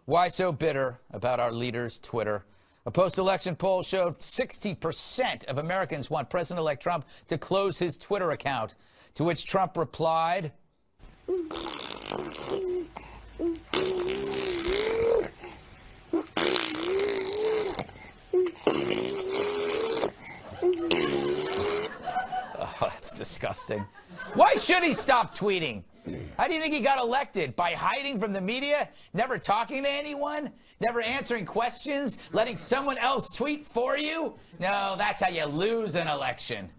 Why so bitter about our leader's Twitter? A post-election poll showed 60% of Americans want President-elect Trump to close his Twitter account, to which Trump replied, oh, that's disgusting. Why should he stop tweeting? How do you think he got elected? By hiding from the media? Never talking to anyone? Never answering questions? Letting someone else tweet for you? No, that's how you lose an election.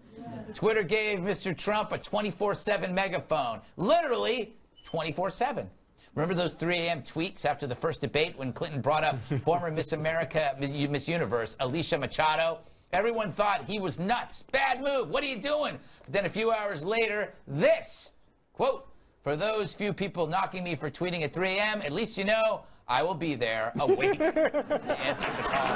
Twitter gave Mr. Trump a 24/7 megaphone. Literally 24/7. Remember those 3 a.m. tweets after the first debate when Clinton brought up former Miss America, Miss Universe, Alicia Machado? Everyone thought he was nuts. Bad move. What are you doing? But then a few hours later, this. Quote, "For those few people knocking me for tweeting at 3 a.m., at least you know I will be there, awake to answer the call."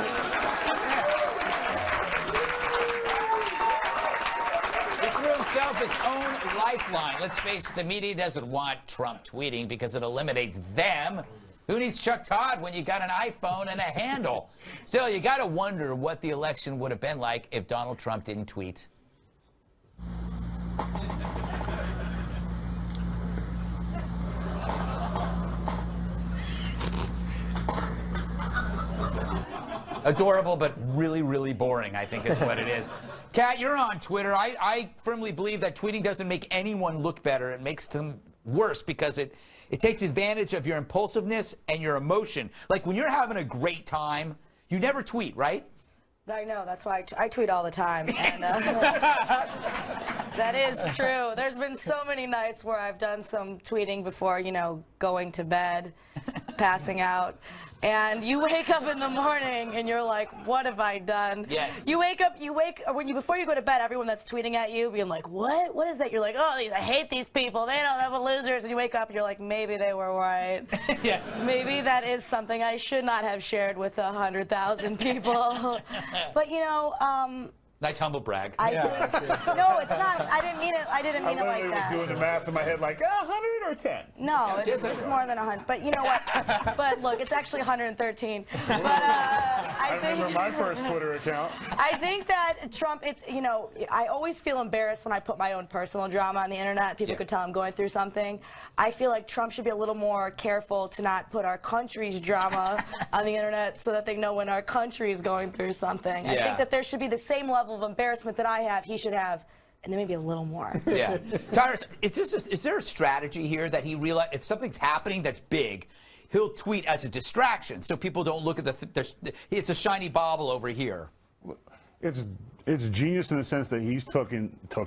He threw himself his own lifeline. Let's face it, the media doesn't want Trump tweeting because it eliminates them. Who needs Chuck Todd when you got an iPhone and a handle? Still, you got to wonder what the election would have been like if Donald Trump didn't tweet. Adorable, but really, really boring, I think is what it is. Kat, you're on Twitter. I firmly believe that tweeting doesn't make anyone look better. It makes them worse because it takes advantage of your impulsiveness and your emotion. Like when you're having a great time, you never tweet, right? I know. That's why I tweet all the time. And, that is true. There's been so many nights where I've done some tweeting before, you know, going to bed, passing out. And you wake up in the morning and you're like, what have I done? Yes. Before you go to bed, everyone that's tweeting at you being like, what is that? You're like, oh, I hate these people. They don't have losers. And you wake up and you're like, maybe they were right. Yes. Maybe that is something I should not have shared with 100,000 people. But, you know, nice humble brag. No, it's not. I didn't mean it. I didn't mean it like that. I was doing the math in my head, like 100 or 10. No, it's more than 100. But you know what? But look, it's actually 113. But I remember my first Twitter account. I think that Trump. It's I always feel embarrassed when I put my own personal drama on the internet. People could tell I'm going through something. I feel like Trump should be a little more careful to not put our country's drama on the internet, so that they know when our country is going through something. I think that there should be the same level of embarrassment that I have, he should have, and then maybe a little more. Yeah. Tyrus, is there a strategy here that he realized if something's happening that's big, he'll tweet as a distraction so people don't look at it's a shiny bauble over here? It's genius in the sense that he's taken. I'll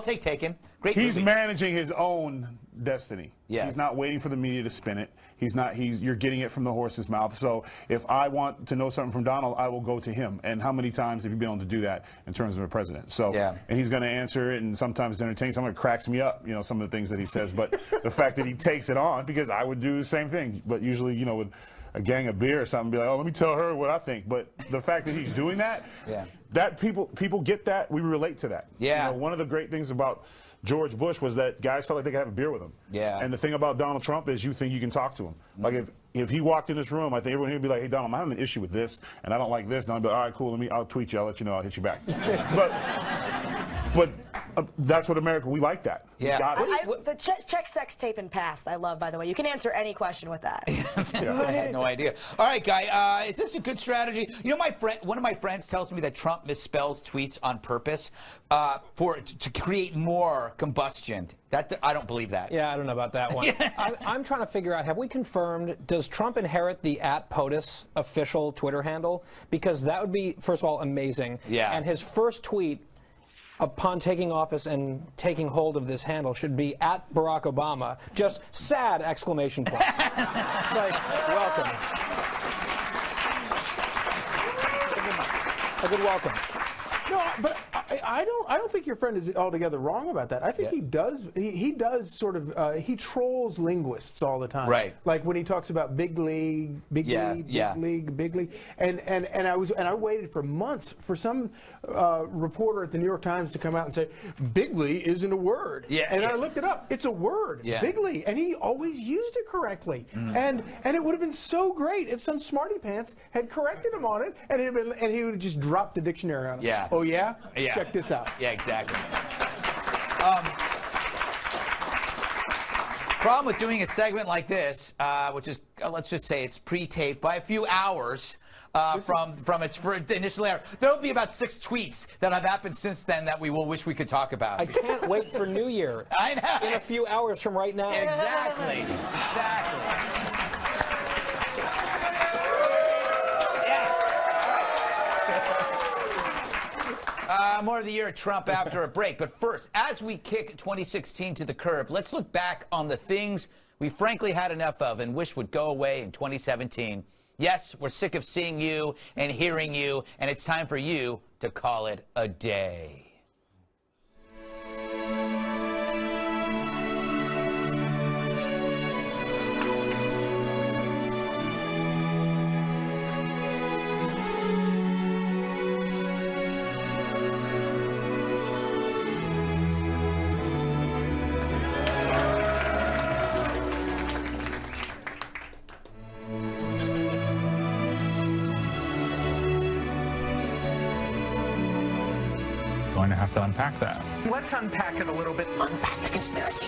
take taken. Great. He's movie. managing his own destiny. Yes. He's not waiting for the media to spin it. You're getting it from the horse's mouth. So if I want to know something from Donald, I will go to him. And how many times have you been able to do that in terms of a president? So, and he's going to answer it, and sometimes entertain. Some of it cracks me up, some of the things that he says. But the fact that he takes it on, because I would do the same thing. But usually, with a gang of beer or something, be like, oh, let me tell her what I think. But the fact that he's doing that, that people get that. We relate to that. Yeah. One of the great things about George Bush was that guys felt like they could have a beer with him. Yeah. And the thing about Donald Trump is you think you can talk to him. Like if he walked in this room, I think everyone here would be like, hey, Donald, I'm having an issue with this, and I don't like this. And I'll be like, all right, cool, I'll tweet you, I'll let you know, I'll hit you back. but that's what America, we like that. Yeah. The check sex tape and past, I love, by the way. You can answer any question with that. I had no idea. All right, Guy, is this a good strategy? One of my friends tells me that Trump misspells tweets on purpose to create more combustion. I don't believe that. Yeah, I don't know about that one. I'm trying to figure out, have we confirmed, does Trump inherit the @POTUS official Twitter handle? Because that would be, first of all, amazing. Yeah. And his first tweet upon taking office and taking hold of this handle should be @Barack Obama. Just sad exclamation point. It's like, welcome. A good welcome. No, but I don't think your friend is altogether wrong about that. I think he does sort of he trolls linguists all the time. Right. Like when he talks about big league, big league, and I waited for months for some reporter at the New York Times to come out and say bigly isn't a word. And I looked it up. It's a word. Bigly, and he always used it correctly. And it would have been so great if some smarty pants had corrected him on it, and he would have just dropped the dictionary on it. Oh yeah? Check this out. Yeah, exactly. Problem with doing a segment like this, which is, let's just say it's pre-taped by a few hours from its initial air. There'll be about 6 tweets that have happened since then that we will wish we could talk about. I can't wait for New Year. I know. In a few hours from right now. Exactly. Exactly. More of the year of Trump after a break. But first, as we kick 2016 to the curb, let's look back on the things we frankly had enough of and wish would go away in 2017. Yes, we're sick of seeing you and hearing you, and it's time for you to call it a day. Going to have to unpack that. Let's unpack it a little bit. Unpack the conspiracy.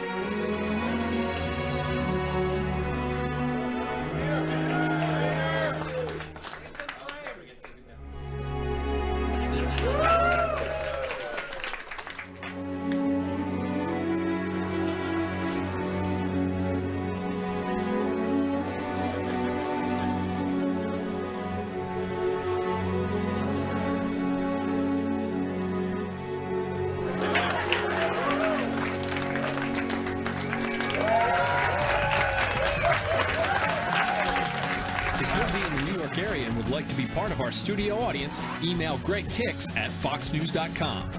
area and would like to be part of our studio audience, email Greg Tix at foxnews.com.